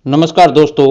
नमस्कार दोस्तों।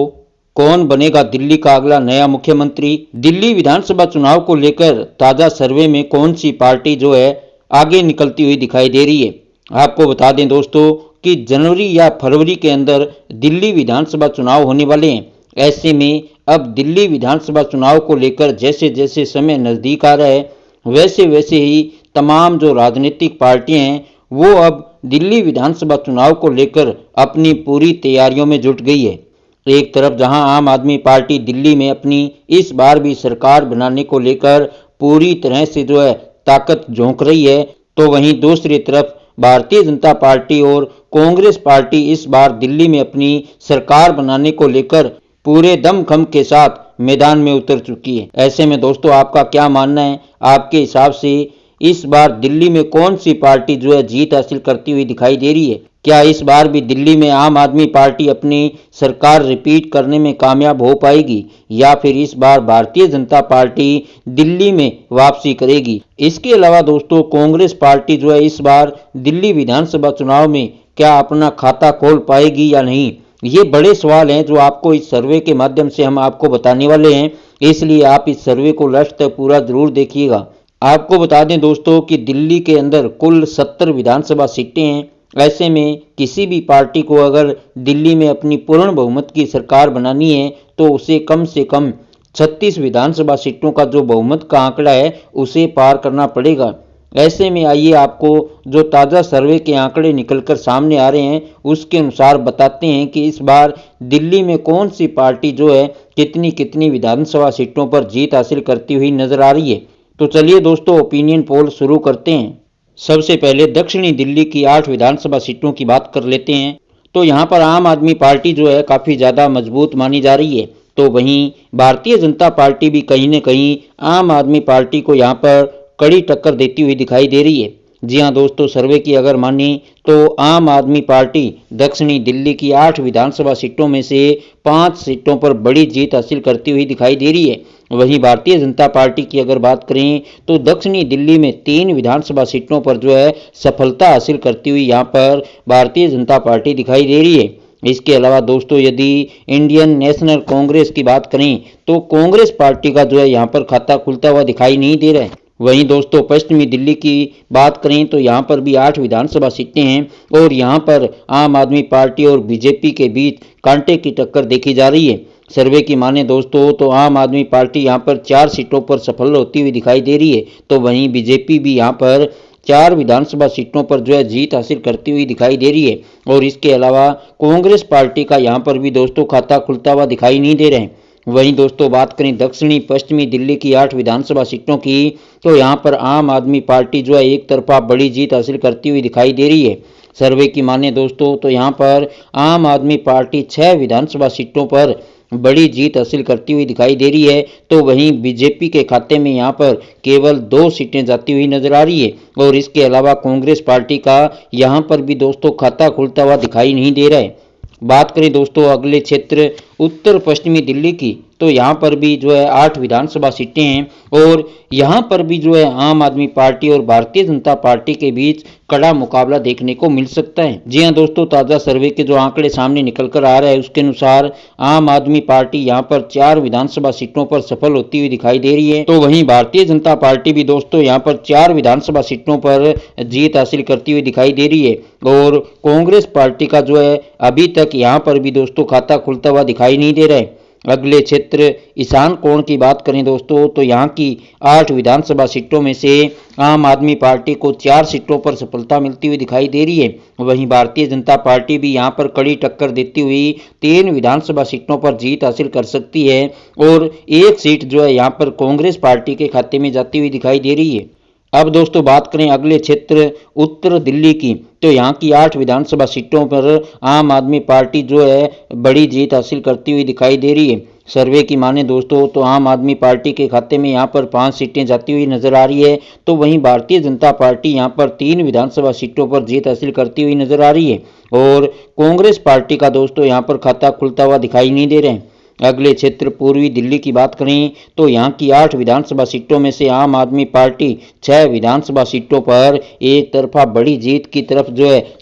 कौन बनेगा दिल्ली का अगला नया मुख्यमंत्री? दिल्ली विधानसभा चुनाव को लेकर ताजा सर्वे में कौन सी पार्टी जो है आगे निकलती हुई दिखाई दे रही है? आपको बता दें दोस्तों कि जनवरी या फरवरी के अंदर दिल्ली विधानसभा चुनाव होने वाले हैं। ऐसे में अब दिल्ली विधानसभा चुनाव को लेकर जैसे जैसे समय नज़दीक आ रहा है वैसे वैसे ही तमाम जो राजनीतिक पार्टियां हैं वो अब दिल्ली विधानसभा चुनाव को लेकर अपनी पूरी तैयारियों में जुट गई है। एक तरफ जहां आम आदमी पार्टी दिल्ली में अपनी इस बार भी सरकार बनाने को लेकर पूरी तरह से जो है ताकत झोंक रही है, तो वहीं दूसरी तरफ भारतीय जनता पार्टी और कांग्रेस पार्टी इस बार दिल्ली में अपनी सरकार बनाने को लेकर पूरे दमखम के साथ मैदान में उतर चुकी है। ऐसे में दोस्तों आपका क्या मानना है? आपके हिसाब से इस बार दिल्ली में कौन सी पार्टी जो है जीत हासिल करती हुई दिखाई दे रही है? क्या इस बार भी दिल्ली में आम आदमी पार्टी अपनी सरकार रिपीट करने में कामयाब हो पाएगी या फिर इस बार भारतीय जनता पार्टी दिल्ली में वापसी करेगी? इसके अलावा दोस्तों कांग्रेस पार्टी जो है इस बार दिल्ली विधानसभा चुनाव में क्या अपना खाता खोल पाएगी या नहीं? ये बड़े सवाल हैं जो आपको इस सर्वे के माध्यम से हम आपको बताने वाले हैं, इसलिए आप इस सर्वे को लास्ट तक पूरा जरूर देखिएगा। आपको बता दें दोस्तों कि दिल्ली के अंदर कुल 70 विधानसभा सीटें हैं। ऐसे में किसी भी पार्टी को अगर दिल्ली में अपनी पूर्ण बहुमत की सरकार बनानी है तो उसे कम से कम 36 विधानसभा सीटों का जो बहुमत का आंकड़ा है उसे पार करना पड़ेगा। ऐसे में आइए आपको जो ताज़ा सर्वे के आंकड़े निकलकर सामने आ रहे हैं उसके अनुसार बताते हैं कि इस बार दिल्ली में कौन सी पार्टी जो है कितनी कितनी विधानसभा सीटों पर जीत हासिल करती हुई नजर आ रही है। तो चलिए दोस्तों ओपिनियन पोल शुरू करते हैं। सबसे पहले दक्षिणी दिल्ली की 8 विधानसभा सीटों की बात कर लेते हैं। तो यहाँ पर आम आदमी पार्टी जो है काफ़ी ज़्यादा मजबूत मानी जा रही है, तो वहीं भारतीय जनता पार्टी भी कहीं न कहीं आम आदमी पार्टी को यहाँ पर कड़ी टक्कर देती हुई दिखाई दे रही है। जी हाँ दोस्तों, सर्वे की अगर मानी तो आम आदमी पार्टी दक्षिणी दिल्ली की 8 विधानसभा सीटों में से 5 सीटों पर बड़ी जीत हासिल करती हुई दिखाई दे रही है। वहीं भारतीय जनता पार्टी की अगर बात करें तो दक्षिणी दिल्ली में 3 विधानसभा सीटों पर जो है सफलता हासिल करती हुई यहाँ पर भारतीय जनता पार्टी दिखाई दे रही है। इसके अलावा दोस्तों यदि इंडियन नेशनल कांग्रेस की बात करें तो कांग्रेस पार्टी का जो है यहाँ पर खाता खुलता हुआ दिखाई नहीं दे रहा है। वहीं दोस्तों पश्चिमी दिल्ली की बात करें तो यहाँ पर भी 8 विधानसभा सीटें हैं और यहाँ पर आम आदमी पार्टी और बीजेपी के बीच कांटे की टक्कर देखी जा रही है। सर्वे की माने दोस्तों तो आम आदमी पार्टी यहाँ पर 4 सीटों पर सफल होती हुई दिखाई दे रही है, तो वहीं बीजेपी भी यहाँ पर 4 विधानसभा सीटों पर जो है जीत हासिल करती हुई दिखाई दे रही है। और इसके अलावा कांग्रेस पार्टी का यहाँ पर भी दोस्तों खाता खुलता हुआ दिखाई नहीं दे रहे हैं। वहीं दोस्तों बात करें दक्षिणी पश्चिमी दिल्ली की 8 विधानसभा सीटों की तो यहाँ पर आम आदमी पार्टी जो है एक तरफा बड़ी जीत हासिल करती हुई दिखाई दे रही है। सर्वे की माने दोस्तों तो यहाँ पर आम आदमी पार्टी 6 विधानसभा सीटों पर बड़ी जीत हासिल करती हुई दिखाई दे रही है, तो वहीं बीजेपी के खाते में यहाँ पर केवल 2 सीटें जाती हुई नजर आ रही है। और इसके अलावा कांग्रेस पार्टी का यहाँ पर भी दोस्तों खाता खुलता हुआ दिखाई नहीं दे रहा है। बात करें दोस्तों अगले क्षेत्र उत्तर पश्चिमी दिल्ली की तो यहाँ पर भी जो है 8 विधानसभा सीटें हैं और यहाँ पर भी जो है आम आदमी पार्टी और भारतीय जनता पार्टी के बीच कड़ा मुकाबला देखने को मिल सकता है। जी हाँ दोस्तों, ताज़ा सर्वे के जो आंकड़े सामने निकल कर आ रहा है उसके अनुसार आम आदमी पार्टी यहाँ पर 4 विधानसभा सीटों पर सफल होती हुई दिखाई दे रही है, तो वहीं भारतीय जनता पार्टी भी दोस्तों यहाँ पर 4 विधानसभा सीटों पर जीत हासिल करती हुई दिखाई दे रही है। और कांग्रेस पार्टी का जो है अभी तक यहाँ पर भी दोस्तों खाता खुलता हुआ दिखाई नहीं दे रहा है। अगले क्षेत्र ईशान कोण की बात करें दोस्तों तो यहाँ की 8 विधानसभा सीटों में से आम आदमी पार्टी को 4 सीटों पर सफलता मिलती हुई दिखाई दे रही है। वहीं भारतीय जनता पार्टी भी यहाँ पर कड़ी टक्कर देती हुई 3 विधानसभा सीटों पर जीत हासिल कर सकती है और एक सीट जो है यहाँ पर कांग्रेस पार्टी के खाते में जाती हुई दिखाई दे रही है। अब दोस्तों बात करें अगले क्षेत्र उत्तर दिल्ली की तो यहाँ की 8 विधानसभा सीटों पर आम आदमी पार्टी जो है बड़ी जीत हासिल करती हुई दिखाई दे रही है। सर्वे की माने दोस्तों तो आम आदमी पार्टी के खाते में यहाँ पर 5 सीटें जाती हुई नजर आ रही है, तो वहीं भारतीय जनता पार्टी यहाँ पर 3 विधानसभा सीटों पर जीत हासिल करती हुई नजर आ रही है और कांग्रेस पार्टी का दोस्तों यहाँ पर खाता खुलता हुआ दिखाई नहीं दे रहे हैं। अगले क्षेत्र पूर्वी दिल्ली की बात करें तो यहाँ की 8 विधानसभा सीटों में से आम आदमी पार्टी 6 विधानसभा सीटों पर एक तरफा बड़ी जीत की तरफ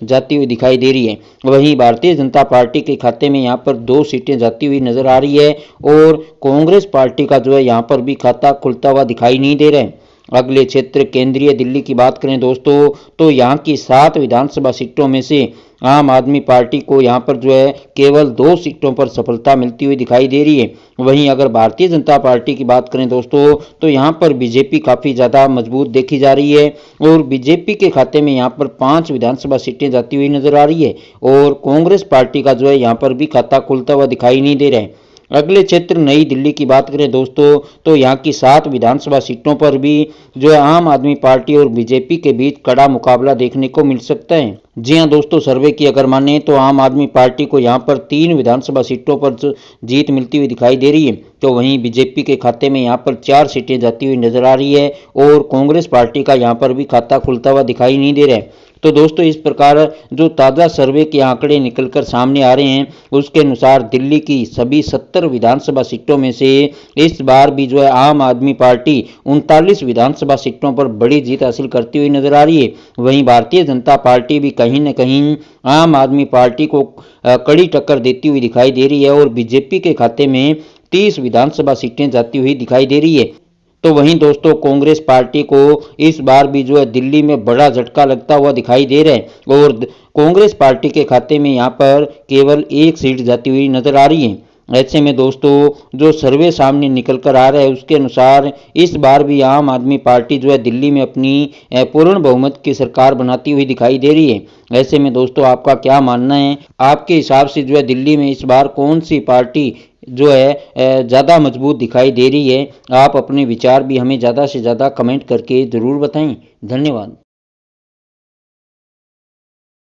जाती हुई दिखाई दे रही है। वहीं भारतीय जनता पार्टी के खाते में यहाँ पर 2 सीटें जाती हुई नजर आ रही है और कांग्रेस पार्टी का यहाँ पर भी खाता खुलता हुआ दिखाई नहीं दे रहा है। अगले क्षेत्र केंद्रीय दिल्ली की बात करें दोस्तों तो यहाँ की 7 विधानसभा सीटों में से आम आदमी पार्टी को यहाँ पर केवल 2 सीटों पर सफलता मिलती हुई दिखाई दे रही है। वहीं अगर भारतीय जनता पार्टी की बात करें दोस्तों तो यहाँ पर बीजेपी काफ़ी ज़्यादा मजबूत देखी जा रही है और बीजेपी के खाते में यहाँ पर 5 विधानसभा सीटें जाती हुई नजर आ रही है और कांग्रेस पार्टी का यहाँ पर भी खाता खुलता हुआ दिखाई नहीं दे रहा है। अगले क्षेत्र नई दिल्ली की बात करें दोस्तों तो यहाँ की 7 विधानसभा सीटों पर भी आम आदमी पार्टी और बीजेपी के बीच कड़ा मुकाबला देखने को मिल सकता है। जी हां दोस्तों, सर्वे की अगर माने तो आम आदमी पार्टी को यहाँ पर 3 विधानसभा सीटों पर जीत मिलती हुई दिखाई दे रही है, तो वहीं बीजेपी के खाते में यहाँ पर 4 सीटें जाती हुई नजर आ रही है और कांग्रेस पार्टी का यहाँ पर भी खाता खुलता हुआ दिखाई नहीं दे रहा है। तो दोस्तों, इस प्रकार जो ताज़ा सर्वे के आंकड़े निकलकर सामने आ रहे हैं उसके अनुसार दिल्ली की सभी 70 विधानसभा सीटों में से इस बार भी आम आदमी पार्टी 39 विधानसभा सीटों पर बड़ी जीत हासिल करती हुई नजर आ रही है। वहीं भारतीय जनता पार्टी भी कहीं न कहीं आम आदमी पार्टी को कड़ी टक्कर देती हुई दिखाई दे रही है और बीजेपी के खाते में 30 विधानसभा सीटें जाती हुई दिखाई दे रही है। तो वहीं दोस्तों, कांग्रेस पार्टी को इस बार भी दिल्ली में बड़ा झटका लगता हुआ दिखाई दे रहा है और कांग्रेस पार्टी के खाते में यहाँ पर केवल 1 सीट जाती हुई नजर आ रही है। ऐसे में दोस्तों, जो सर्वे सामने निकल कर आ रहा है उसके अनुसार इस बार भी आम आदमी पार्टी दिल्ली में अपनी पूर्ण बहुमत की सरकार बनाती हुई दिखाई दे रही है। ऐसे में दोस्तों, आपका क्या मानना है? आपके हिसाब से दिल्ली में इस बार कौन सी पार्टी ज़्यादा मजबूत दिखाई दे रही है? आप अपने विचार भी हमें ज़्यादा से ज़्यादा कमेंट करके ज़रूर बताएं। धन्यवाद।